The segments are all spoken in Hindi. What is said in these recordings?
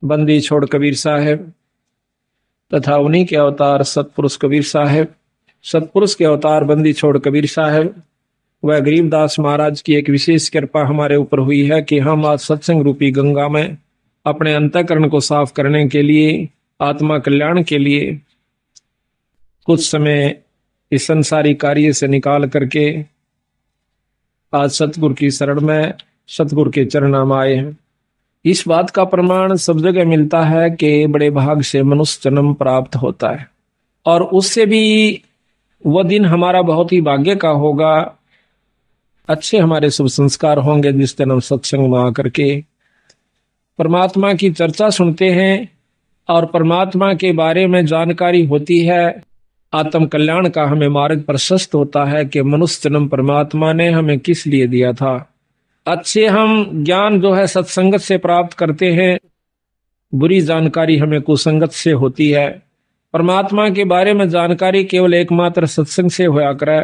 बंदी छोड़ कबीर साहब तथा उन्हीं के अवतार सतपुरुष कबीर साहब, सतपुरुष के अवतार बंदी छोड़ कबीर साहब वह गरीबदास महाराज की एक विशेष कृपा हमारे ऊपर हुई है कि हम आज सत्संग रूपी गंगा में अपने अंतःकरण को साफ करने के लिए, आत्मा कल्याण के लिए कुछ समय इस संसारी कार्य से निकाल करके आज सतगुरु की शरण में, सतगुरु के चरणों में आए हैं। इस बात का प्रमाण सब जगह मिलता है कि बड़े भाग से मनुष्य जन्म प्राप्त होता है और उससे भी वह दिन हमारा बहुत ही भाग्य का होगा, अच्छे हमारे शुभ संस्कार होंगे जिस दिन हम सत्संग में आकर के परमात्मा की चर्चा सुनते हैं और परमात्मा के बारे में जानकारी होती है। आत्म कल्याण का हमें मार्ग प्रशस्त होता है कि मनुष्य जन्म परमात्मा ने हमें किस लिए दिया था। अच्छे हम ज्ञान जो है सत्संगत से प्राप्त करते हैं, बुरी जानकारी हमें कुसंगत से होती है। परमात्मा के बारे में जानकारी केवल एकमात्र सत्संग से होया करे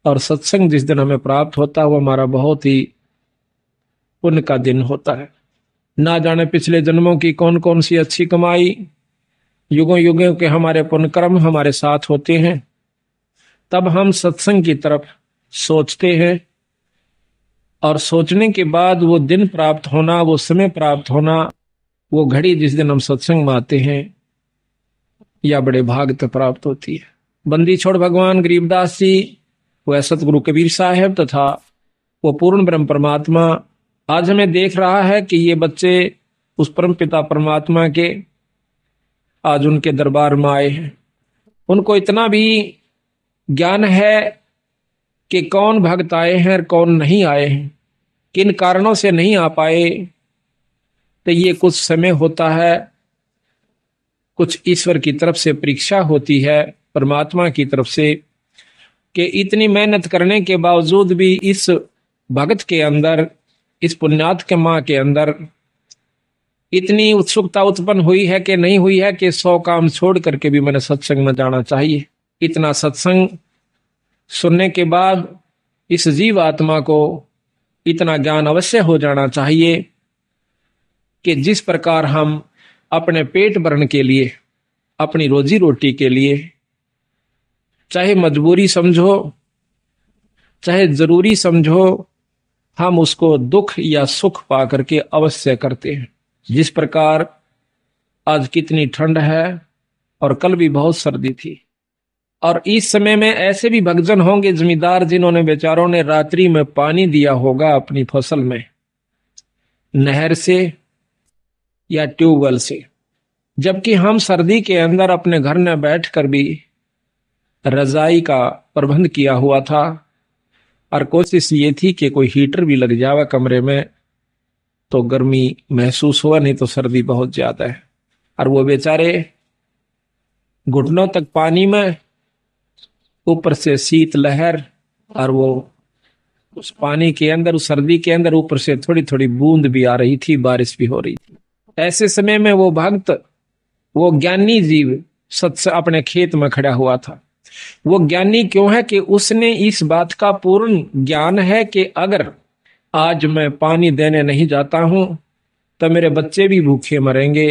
और सत्संग जिस दिन हमें प्राप्त होता है वो हमारा बहुत ही पुण्य का दिन होता है। ना जाने पिछले जन्मों की कौन कौन सी अच्छी कमाई, युगों युगों के हमारे पुण्य कर्म हमारे साथ होते हैं, तब हम सत्संग की तरफ सोचते हैं और सोचने के बाद वो दिन प्राप्त होना, वो समय प्राप्त होना, वो घड़ी जिस दिन हम सत्संग में आते हैं या बड़े भाग तक प्राप्त होती है। बंदी छोड़ भगवान गरीबदास जी, वह सतगुरु कबीर साहब तथा वो पूर्ण ब्रह्म परमात्मा आज हमें देख रहा है कि ये बच्चे उस परम पिता परमात्मा के आज उनके दरबार में आए हैं। उनको इतना भी ज्ञान है कि कौन भक्त आए हैं और कौन नहीं आए हैं, किन कारणों से नहीं आ पाए। तो ये कुछ समय होता है, कुछ ईश्वर की तरफ से परीक्षा होती है, परमात्मा की तरफ से, कि इतनी मेहनत करने के बावजूद भी इस भक्त के अंदर, इस पुण्यात्मा के अंदर इतनी उत्सुकता उत्पन्न हुई है कि नहीं हुई है कि 100 काम छोड़ करके भी मैंने सत्संग में जाना चाहिए। इतना सत्संग सुनने के बाद इस जीव आत्मा को इतना ज्ञान अवश्य हो जाना चाहिए कि जिस प्रकार हम अपने पेट भरण के लिए, अपनी रोजी रोटी के लिए, चाहे मजबूरी समझो चाहे जरूरी समझो, हम उसको दुख या सुख पा करके अवश्य करते हैं। जिस प्रकार आज कितनी ठंड है और कल भी बहुत सर्दी थी, और इस समय में ऐसे भी भक्तजन होंगे जमींदार जिन्होंने बेचारों ने रात्रि में पानी दिया होगा अपनी फसल में, नहर से या ट्यूबवेल से, जबकि हम सर्दी के अंदर अपने घर में बैठकर भी रजाई का प्रबंध किया हुआ था और कोशिश ये थी कि कोई हीटर भी लग जावे कमरे में तो गर्मी महसूस हुआ, नहीं तो सर्दी बहुत ज्यादा है। और वो बेचारे घुटनों तक पानी में, ऊपर से शीत लहर, और वो उस पानी के अंदर, उस सर्दी के अंदर ऊपर से थोड़ी थोड़ी बूंद भी आ रही थी, बारिश भी हो रही थी। ऐसे समय में वो भक्त, वो ज्ञानी जीव सत्य अपने खेत में खड़ा हुआ था। वो ज्ञानी क्यों है कि उसने इस बात का पूर्ण ज्ञान है कि अगर आज मैं पानी देने नहीं जाता हूं तो मेरे बच्चे भी भूखे मरेंगे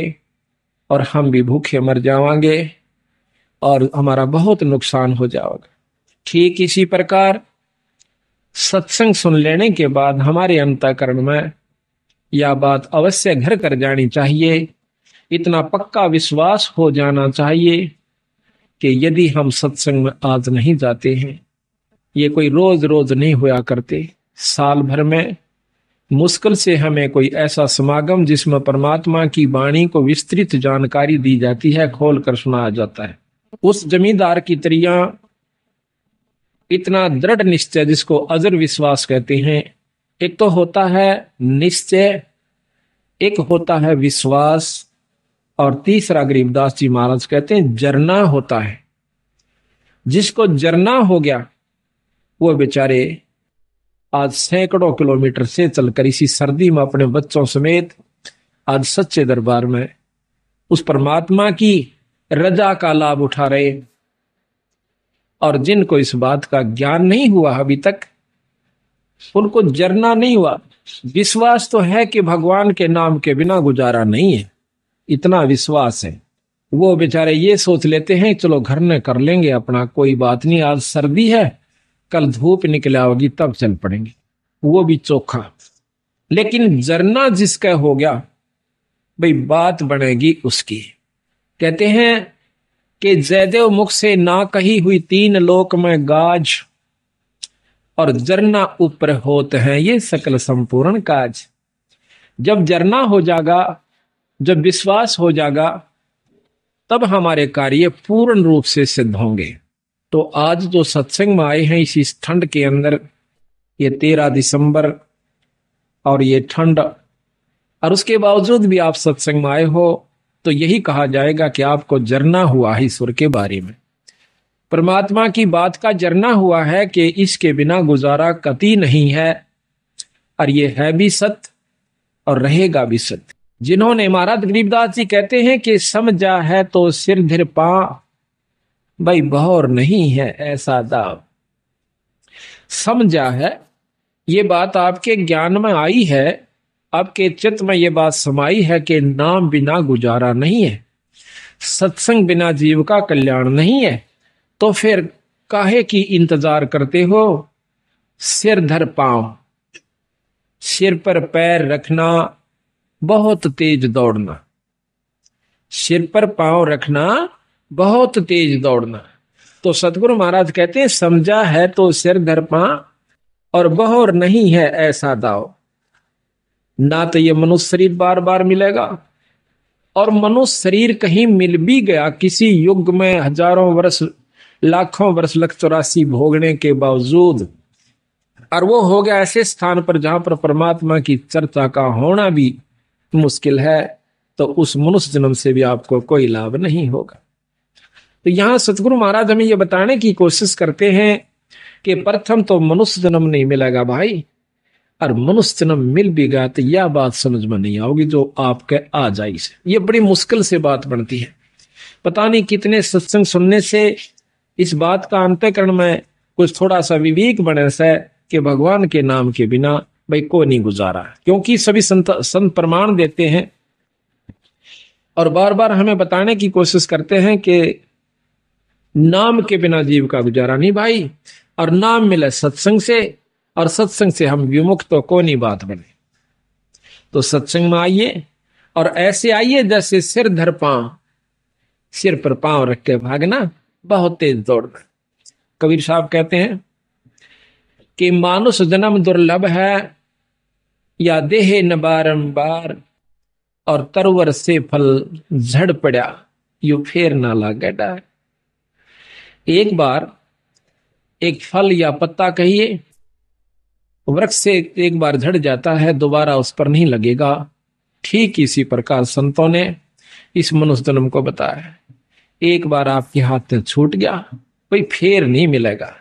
और हम भी भूखे मर जाएंगे और हमारा बहुत नुकसान हो जाएगा। ठीक इसी प्रकार सत्संग सुन लेने के बाद हमारे अंतःकरण में यह बात अवश्य घर कर जानी चाहिए, इतना पक्का विश्वास हो जाना चाहिए कि यदि हम सत्संग में आज नहीं जाते हैं, ये कोई रोज रोज नहीं होया करते, साल भर में मुश्किल से हमें कोई ऐसा समागम जिसमें परमात्मा की वाणी को विस्तृत जानकारी दी जाती है, खोल कर सुनाया जाता है। उस जमींदार की तरिया इतना दृढ़ निश्चय जिसको अजर विश्वास कहते हैं, एक तो होता है निश्चय, एक होता है विश्वास, और तीसरा गरीबदास जी महाराज कहते हैं जरना होता है। जिसको जरना हो गया वो बेचारे आज सैकड़ों किलोमीटर से चलकर इसी सर्दी में अपने बच्चों समेत आज सच्चे दरबार में उस परमात्मा की रजा का लाभ उठा रहे। और जिनको इस बात का ज्ञान नहीं हुआ अभी तक, उनको जरना नहीं हुआ। विश्वास तो है कि भगवान के नाम के बिना गुजारा नहीं है, इतना विश्वास है। वो बेचारे ये सोच लेते हैं चलो घर में कर लेंगे अपना, कोई बात नहीं, आज सर्दी है कल धूप निकल आओगी तब चल पड़ेंगे, वो भी चोखा। लेकिन जरना जिसका हो गया भाई बात बनेगी उसकी। कहते हैं कि जयदेव मुख से ना कही हुई तीन लोक में गाज, और जरना ऊपर होते हैं ये सकल संपूर्ण काज। जब जरना हो जाएगा, जब विश्वास हो जाएगा, तब हमारे कार्य पूर्ण रूप से सिद्ध होंगे। तो आज जो सत्संग में आए हैं इस ठंड के अंदर, ये 13 दिसंबर और ये ठंड, और उसके बावजूद भी आप सत्संग में आए हो, तो यही कहा जाएगा कि आपको जरना हुआ है ईश्वर के बारे में, परमात्मा की बात का जरना हुआ है कि इसके बिना गुजारा कति नहीं है, और ये है भी सत्य और रहेगा भी सत्य। जिन्होंने, महाराज गरीबदास जी कहते हैं कि समझा है तो सिर धर पा, भाई बहौर नहीं है ऐसा दाव। समझा है, ये बात आपके ज्ञान में आई है, आपके चित्त में ये बात समाई है कि नाम बिना गुजारा नहीं है, सत्संग बिना जीव का कल्याण नहीं है, तो फिर काहे की इंतजार करते हो। सिर धर पांव, सिर पर पैर रखना, बहुत तेज दौड़ना। सिर पर पांव रखना, बहुत तेज दौड़ना। तो सतगुरु महाराज कहते हैं समझा है तो सिर धर पांव, और बहौर नहीं है ऐसा दाव। ना तो ये मनुष्य शरीर बार बार मिलेगा, और मनुष्य शरीर कहीं मिल भी गया किसी युग में, हजारों वर्ष लाखों वर्ष लख 84 भोगने के बावजूद, और वो हो गया ऐसे स्थान पर जहां पर परमात्मा की चर्चा का होना भी मुश्किल है, तो उस मनुष्य जन्म से भी आपको कोई लाभ नहीं होगा। तो यहां सतगुरु महाराज हमें ये बताने की कोशिश करते हैं कि प्रथम तो मनुष्य जन्म नहीं मिलेगा भाई, और मनुष्य जन्म मिल भी गया तो यह बात समझ में नहीं आओगी जो आपके आ जाए से। ये बड़ी मुश्किल से बात बनती है। पता नहीं कितने सत्संग सुनने से इस बात का अंतःकरण में कुछ थोड़ा सा विवेक बने से कि भगवान के नाम के बिना भाई को नहीं गुजारा, क्योंकि सभी संत प्रमाण देते हैं और बार बार हमें बताने की कोशिश करते हैं कि नाम के बिना जीव का गुजारा नहीं भाई, और नाम मिले सत्संग से, और सत्संग से हम विमुक्त तो को नहीं बात बने। तो सत्संग में आइए, और ऐसे आइए जैसे सिर धर पांव, सिर पर पांव रख के भागना, बहुत तेज दौड़ना। कबीर साहब कहते हैं कि मानुष जन्म दुर्लभ है, या देहे न बारंबार, और तरवर से फल झड़ पड़ा, यू फेर ना लागे डार। एक बार एक फल या पत्ता कहिए वृक्ष से एक बार झड़ जाता है, दोबारा उस पर नहीं लगेगा। ठीक इसी प्रकार संतों ने इस मनुष्य जन्म को बताया, एक बार आपके हाथ में छूट गया कोई फेर नहीं मिलेगा।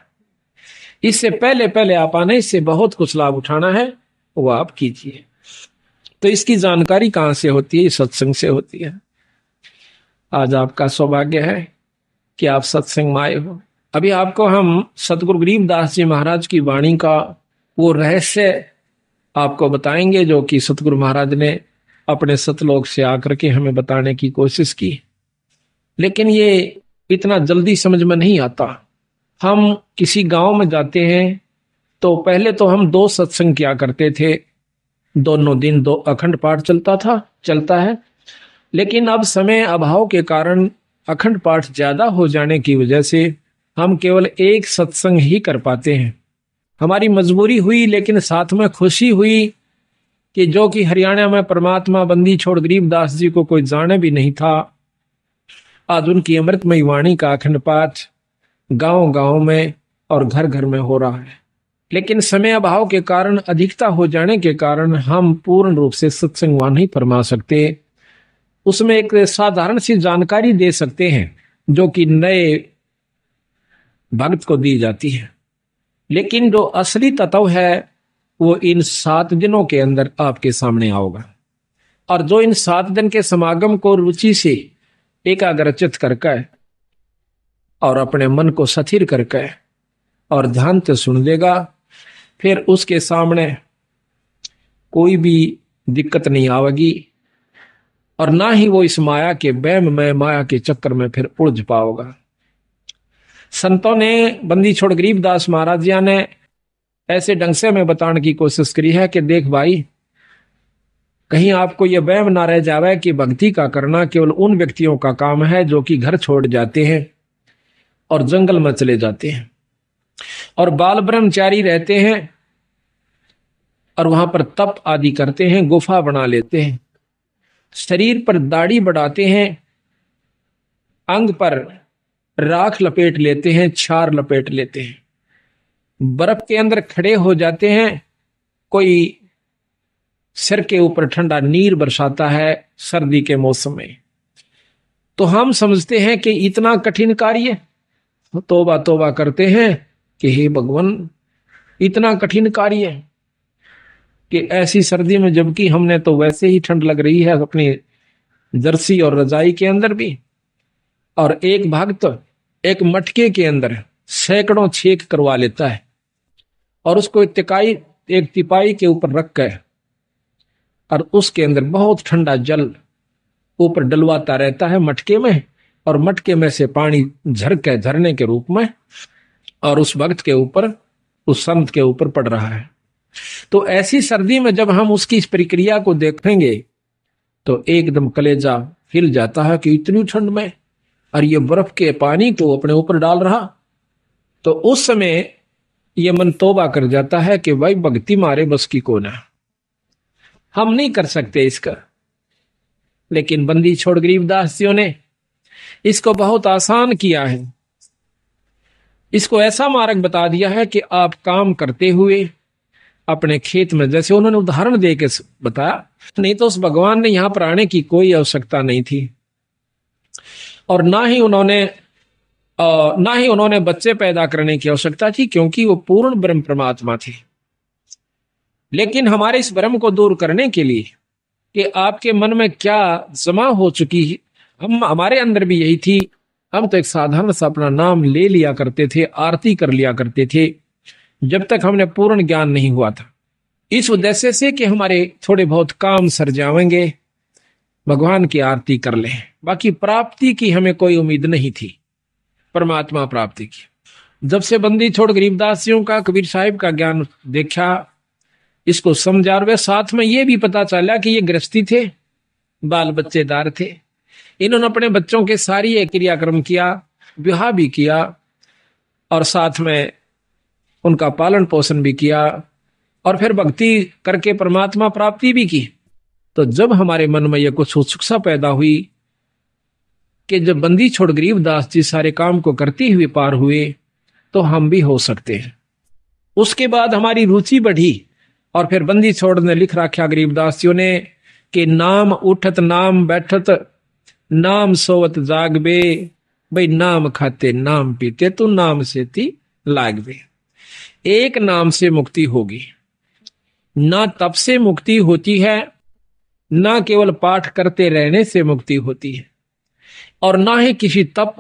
इससे पहले पहले आप आने से बहुत कुछ लाभ उठाना है, वो आप कीजिए। तो इसकी जानकारी कहां से होती है? सत्संग से होती है। आज आपका सौभाग्य है कि आप सत्संग में आए हो। अभी आपको हम सतगुरु गरीबदास जी महाराज की वाणी का वो रहस्य आपको बताएंगे जो कि सतगुरु महाराज ने अपने सतलोक से आकर के हमें बताने की कोशिश की, लेकिन ये इतना जल्दी समझ में नहीं आता। हम किसी गांव में जाते हैं तो पहले तो हम 2 सत्संग किया करते थे, दोनों दिन 2 अखंड पाठ चलता है, लेकिन अब समय अभाव के कारण अखंड पाठ ज्यादा हो जाने की वजह से हम केवल एक सत्संग ही कर पाते हैं। हमारी मजबूरी हुई, लेकिन साथ में खुशी हुई कि जो कि हरियाणा में परमात्मा बंदी छोड़ गरीबदास जी को कोई जाने भी नहीं था, आज उनकी अमृतमयी वाणी का अखंड पाठ गांव गांव में और घर घर में हो रहा है। लेकिन समय अभाव के कारण, अधिकता हो जाने के कारण हम पूर्ण रूप से सत्संग वहां नहीं फरमा सकते। उसमें एक साधारण सी जानकारी दे सकते हैं जो कि नए भक्त को दी जाती है, लेकिन जो असली तत्व है वो इन 7 दिनों के अंदर आपके सामने आओगा। और जो इन 7 दिन के समागम को रुचि से एकाग्रचित करके और अपने मन को स्थिर करके और ध्यान से सुन लेगा, फिर उसके सामने कोई भी दिक्कत नहीं आवेगी। और ना ही वो इस माया के बैम में, माया के चक्कर में फिर उलझ पाओगा। संतों ने, बंदी छोड़ गरीबदास महाराज जी ने ऐसे ढंग से हमें बताने की कोशिश करी है कि देख भाई, कहीं आपको यह वहम ना रह जावे कि भक्ति का करना केवल उन व्यक्तियों का काम है जो कि घर छोड़ जाते हैं और जंगल में चले जाते हैं और बाल ब्रह्मचारी रहते हैं और वहां पर तप आदि करते हैं, गुफा बना लेते हैं, शरीर पर दाढ़ी बढ़ाते हैं, अंग पर राख लपेट लेते हैं, छार लपेट लेते हैं, बर्फ के अंदर खड़े हो जाते हैं, कोई सिर के ऊपर ठंडा नीर बरसाता है सर्दी के मौसम में, तो हम समझते हैं कि इतना कठिन कार्य, तौबा तौबा करते हैं कि हे भगवान, इतना कठिन कार्य कि ऐसी सर्दी में, जबकि हमने तो वैसे ही ठंड लग रही है अपनी जर्सी और रजाई के अंदर भी, और एक भक्त एक मटके के अंदर सैकड़ों छेक करवा लेता है और उसको एक तिपाई के ऊपर रख कर और उसके अंदर बहुत ठंडा जल ऊपर डलवाता रहता है मटके में, और मटके में से पानी झरके झरने के रूप में और उस भक्त के ऊपर, उस संत के ऊपर पड़ रहा है। तो ऐसी सर्दी में जब हम उसकी इस प्रक्रिया को देखेंगे तो एकदम कलेजा हिल जाता है कि इतनी ठंड में और ये बर्फ के पानी को अपने ऊपर डाल रहा। तो उस समय ये मन तौबा कर जाता है कि भाई भक्ति मारे बस की कौन है, हम नहीं कर सकते इसका। लेकिन बंदी छोड़ गरीबदास जियों ने इसको बहुत आसान किया है, इसको ऐसा मार्ग बता दिया है कि आप काम करते हुए अपने खेत में, जैसे उन्होंने उदाहरण दे के बताया, नहीं तो उस भगवान ने यहां पर आने की कोई आवश्यकता नहीं थी और ना ही उन्होंने बच्चे पैदा करने की आवश्यकता थी, क्योंकि वो पूर्ण ब्रह्म परमात्मा थे। लेकिन हमारे इस भ्रम को दूर करने के लिए कि आपके मन में क्या जमा हो चुकी है, हमारे अंदर भी यही थी, हम तो एक साधारण सा अपना नाम ले लिया करते थे, आरती कर लिया करते थे जब तक हमने पूर्ण ज्ञान नहीं हुआ था, इस उद्देश्य से कि हमारे थोड़े बहुत काम सर जाएंगे, भगवान की आरती कर लें, बाकी प्राप्ति की हमें कोई उम्मीद नहीं थी, परमात्मा प्राप्ति की। जब से बंदी छोड़ गरीबदासियों का, कबीर साहिब का ज्ञान देखा, इसको समझा, और वे साथ में ये भी पता चला कि ये गृहस्थी थे, बाल बच्चेदार थे, इन्होंने अपने बच्चों के सारी ये क्रियाक्रम किया, विवाह भी किया और साथ में उनका पालन पोषण भी किया और फिर भक्ति करके परमात्मा प्राप्ति भी की। तो जब हमारे मन में यह कुछ उत्सुकता पैदा हुई कि जब बंदी छोड़ गरीबदास जी सारे काम को करते हुए पार हुए तो हम भी हो सकते हैं। उसके बाद हमारी रुचि बढ़ी और फिर बंदी छोड़ ने लिख रखा गरीबदासियों ने कि नाम उठत नाम बैठत नाम सोवत जागबे, भाई नाम खाते नाम पीते तो नाम से ती लागबे। एक नाम से मुक्ति होगी, ना तप से मुक्ति होती है, ना केवल पाठ करते रहने से मुक्ति होती है, और ना ही किसी तप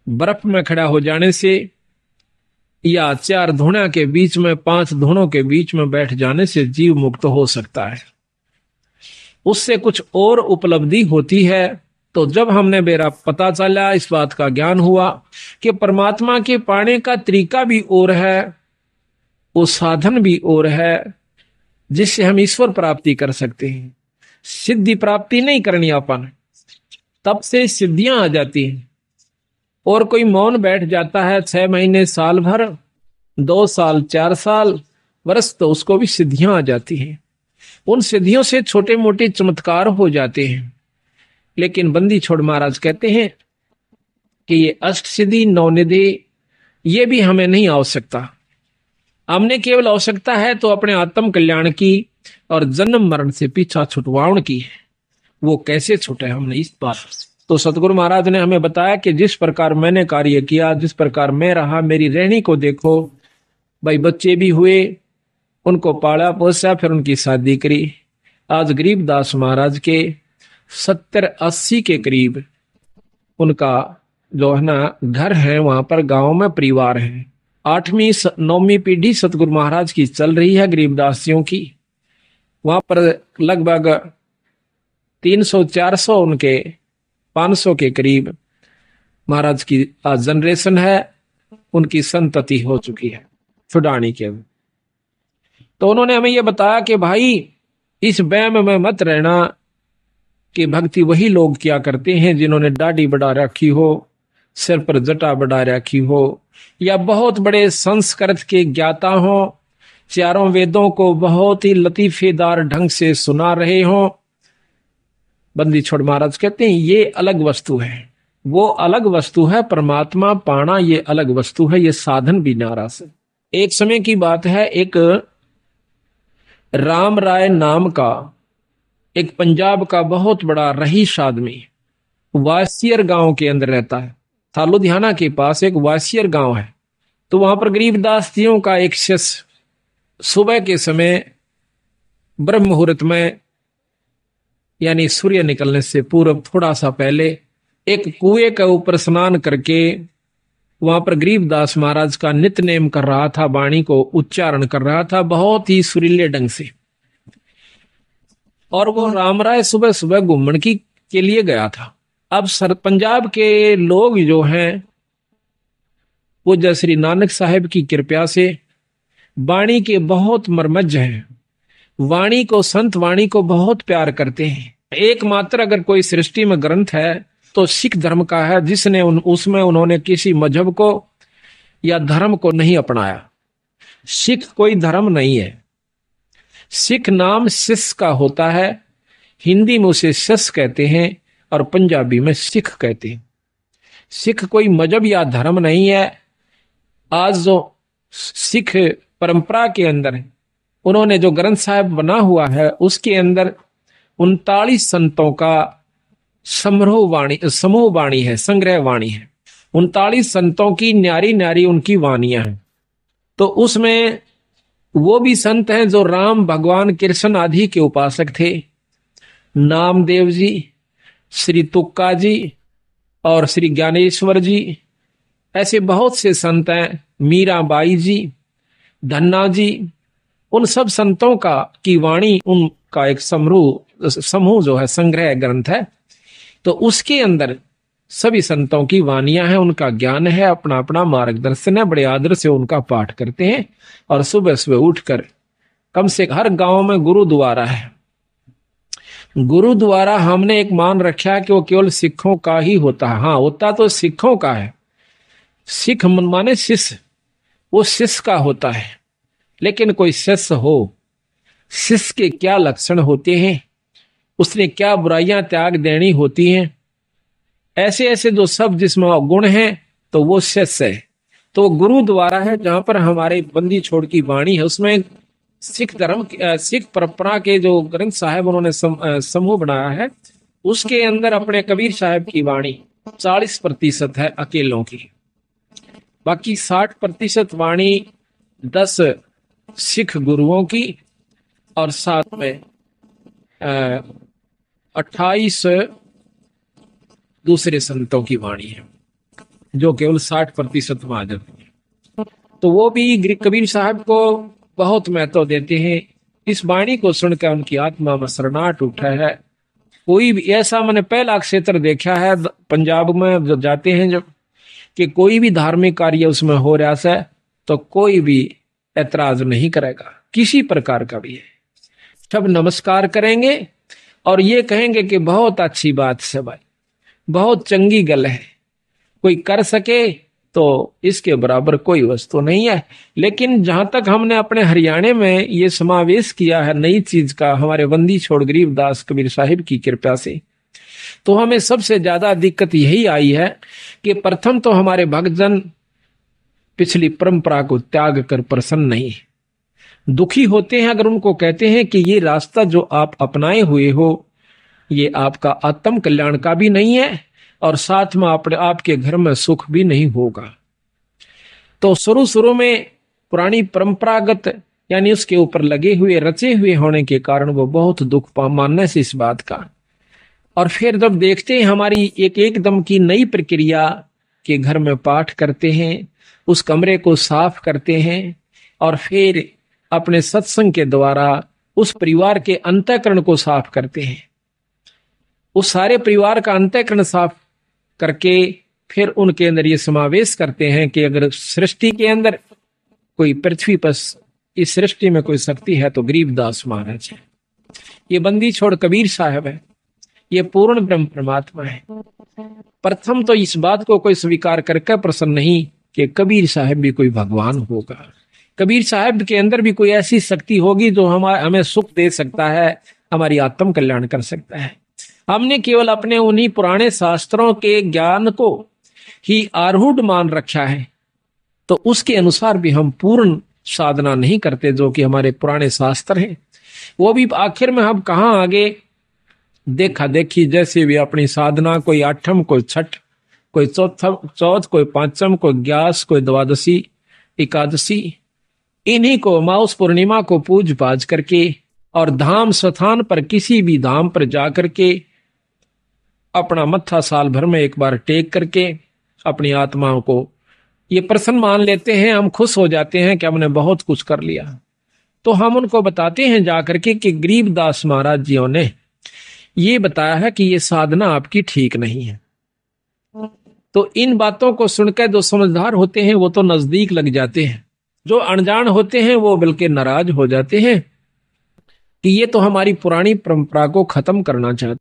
बर्फ में खड़ा हो जाने से या 4 धुना के बीच में 5 धुनों के बीच में बैठ जाने से जीव मुक्त हो सकता है। उससे कुछ और उपलब्धि होती है। तो जब हमने मेरा पता चला, इस बात का ज्ञान हुआ कि परमात्मा के पाने का तरीका भी और है, वो साधन भी और है जिससे हम ईश्वर प्राप्ति कर सकते हैं। सिद्धि प्राप्ति नहीं करनी अपन, तब से सिद्धियां आ जाती हैं। और कोई मौन बैठ जाता है 6 महीने, साल भर, 2 साल, 4 साल, वर्ष, तो उसको भी सिद्धियां आ जाती हैं। उन सिद्धियों से छोटे मोटे चमत्कार हो जाते हैं। लेकिन बंदी छोड़ महाराज कहते हैं कि ये अष्ट सिद्धि, 9 निधि, ये भी हमें नहीं आवश्यकता। हमने केवल आवश्यकता है तो अपने आत्म कल्याण की और जन्म मरण से पीछा छुटवाउन की है। वो कैसे छूटे, हमने इस बात तो सतगुरु महाराज ने हमें बताया कि जिस प्रकार मैंने कार्य किया, जिस प्रकार मैं रहा, मेरी रहनी को देखो भाई। बच्चे भी हुए, उनको पाला पोसा, फिर उनकी शादी करी। आज गरीबदास महाराज के 70-80 के करीब उनका जो है ना घर है, वहां पर गांव में परिवार है। 8वीं 9वीं पीढ़ी सतगुरु महाराज की चल रही है गरीबदासियों की। वहां पर लगभग 300-400 उनके 500 के करीब महाराज की जनरेशन है, उनकी संतति हो चुकी है छुड़ानी के। तो उन्होंने हमें यह बताया कि भाई इस वहम में मत रहना कि भक्ति वही लोग किया करते हैं जिन्होंने दाढ़ी बढ़ा रखी हो, सिर पर जटा बढ़ा रखी हो, या बहुत बड़े संस्कृत के ज्ञाता हो, चारों वेदों को बहुत ही लतीफेदार ढंग से सुना रहे हो। बंदी छोड़ महाराज कहते हैं ये अलग वस्तु है, वो अलग वस्तु है, परमात्मा पाना ये अलग वस्तु है, ये साधन भी नारा से। एक समय की बात है, एक राम राय नाम का एक पंजाब का बहुत बड़ा रईस आदमी वासियर गांव के अंदर रहता है। था लुधियाना के पास एक वासियर गांव है। तो वहां पर गरीबदास जियों का एक शिष्य सुबह के समय ब्रह्म मुहूर्त में, यानी सूर्य निकलने से पूर्व थोड़ा सा पहले, एक कुएं के ऊपर स्नान करके वहां पर गरीबदास महाराज का नित्य कर रहा था, वाणी को उच्चारण कर रहा था बहुत ही सुरीले ढंग से। और वो राम राय सुबह सुबह घूमने के लिए गया था। अब पंजाब के लोग जो हैं वो जय श्री नानक साहिब की कृपा से वाणी के बहुत मर्मज्ज हैं, वाणी को, संत वाणी को बहुत प्यार करते हैं। एकमात्र अगर कोई सृष्टि में ग्रंथ है तो सिख धर्म का है, जिसने उसमें उन्होंने किसी मजहब को या धर्म को नहीं अपनाया। सिख कोई धर्म नहीं है, सिख नाम सिस का होता है, हिंदी में उसे सिस कहते हैं और पंजाबी में सिख कहते हैं। सिख कोई मजहब या धर्म नहीं है। आज जो सिख परंपरा के अंदर उन्होंने जो ग्रंथ साहिब बना हुआ है उसके अंदर 39 संतों का समूह वाणी है, संग्रह वाणी है। 39 संतों की न्यारी न्यारी उनकी वाणियां हैं। तो उसमें वो भी संत हैं जो राम, भगवान, कृष्ण आदि के उपासक थे। नामदेव जी, श्री तुक्का जी और श्री ज्ञानेश्वर जी, ऐसे बहुत से संत हैं, मीराबाई जी, धन्ना जी, उन सब संतों का की वाणी, उनका एक समूह जो है, संग्रह ग्रंथ है। तो उसके अंदर सभी संतों की वाणियां हैं, उनका ज्ञान है, अपना अपना मार्गदर्शन है, बड़े आदर से उनका पाठ करते हैं। और सुबह सुबह उठकर कम से हर गांव में गुरुद्वारा है। गुरुद्वारा हमने एक मान रखा है कि वो केवल सिखों का ही होता है। हाँ, होता तो सिखों का है, सिख माने शिष्य, वो शिष्य का होता है। लेकिन कोई शिष्य हो, शिष्य के क्या लक्षण होते हैं, उसने क्या बुराइयां त्याग देनी होती हैं, ऐसे ऐसे जो सब जिसमें गुण हैं, तो वो शिष्य है। तो गुरुद्वारा है जहां पर हमारे बंदी छोड़ की वाणी है। उसमें सिख धर्म, सिख परंपरा के जो ग्रंथ साहिब उन्होंने समूह बनाया है, उसके अंदर अपने कबीर साहब की वाणी 40% है अकेलों की, बाकी 60% वाणी 10 सिख गुरुओं की और साथ में 28 दूसरे संतों की वाणी है, जो केवल 60% में आ जाती है। तो वो भी कबीर साहब को बहुत महत्व देते हैं। इस वाणी को सुनकर उनकी आत्मा में शरणाहट उठा है। कोई भी ऐसा, मैंने पहला क्षेत्र देखा है पंजाब में जो जाते हैं जब, कि कोई भी धार्मिक कार्य उसमें हो रहा है तो कोई भी ऐतराज नहीं करेगा, किसी प्रकार का भी है। सब नमस्कार करेंगे और ये कहेंगे कि बहुत अच्छी बात है भाई, बहुत चंगी गल है, कोई कर सके तो इसके बराबर कोई वस्तु नहीं है। लेकिन जहां तक हमने अपने हरियाणा में ये समावेश किया है नई चीज का, हमारे बंदी छोड़ गरीबदास कबीर साहिब की कृपा से, तो हमें सबसे ज्यादा दिक्कत यही आई है कि प्रथम तो हमारे भक्तजन पिछली परंपरा को त्याग कर प्रसन्न नहीं, दुखी होते हैं अगर उनको कहते हैं कि ये रास्ता जो आप अपनाए हुए हो ये आपका आत्म कल्याण का भी नहीं है और साथ में आपके घर में सुख भी नहीं होगा। तो शुरू शुरू में पुरानी परंपरागत यानी उसके ऊपर लगे हुए रचे हुए होने के कारण वो बहुत दुख मानने से इस बात का। और फिर जब देखते हैं हमारी एक एकदम की नई प्रक्रिया के घर में पाठ करते हैं, उस कमरे को साफ करते हैं और फिर अपने सत्संग के द्वारा उस परिवार के अंतःकरण को साफ करते हैं, उस सारे परिवार का अंतःकरण साफ करके फिर उनके अंदर ये समावेश करते हैं कि अगर सृष्टि के अंदर कोई पृथ्वी पर इस सृष्टि में कोई शक्ति है तो गरीबदास महाराज है, ये बंदी छोड़ कबीर साहब है, ये पूर्ण ब्रह्म परमात्मा है। प्रथम तो इस बात को कोई स्वीकार करके प्रसन्न नहीं कि कबीर साहब भी कोई भगवान होगा, कबीर साहब के अंदर भी कोई ऐसी शक्ति होगी जो हमें सुख दे सकता है, हमारी आत्म कल्याण कर सकता है। हमने केवल अपने उन्हीं पुराने शास्त्रों के ज्ञान को ही आरूढ़ मान रखा है, तो उसके अनुसार भी हम पूर्ण साधना नहीं करते जो कि हमारे पुराने शास्त्र हैं। वो भी आखिर में हम कहाँ आगे देखा देखी जैसे भी अपनी साधना, कोई आठम, कोई छठ, कोई चौथ, कोई पांचम, कोई ग्यास, कोई द्वादशी, एकादशी, इन्हीं को माउस पूर्णिमा को पूज पाज करके और धाम स्थान पर किसी भी धाम पर जाकर के अपना मत्था साल भर में एक बार टेक करके अपनी आत्माओं को ये प्रसन्न मान लेते हैं, हम खुश हो जाते हैं कि हमने बहुत कुछ कर लिया। तो हम उनको बताते हैं जाकर के कि गरीबदास महाराज जियों ने ये बताया है कि ये साधना आपकी ठीक नहीं है। तो इन बातों को सुनकर जो समझदार होते हैं वो तो नजदीक लग जाते हैं, जो अनजान होते हैं वो बल्कि नाराज हो जाते हैं कि ये तो हमारी पुरानी परंपरा को खत्म करना चाहते।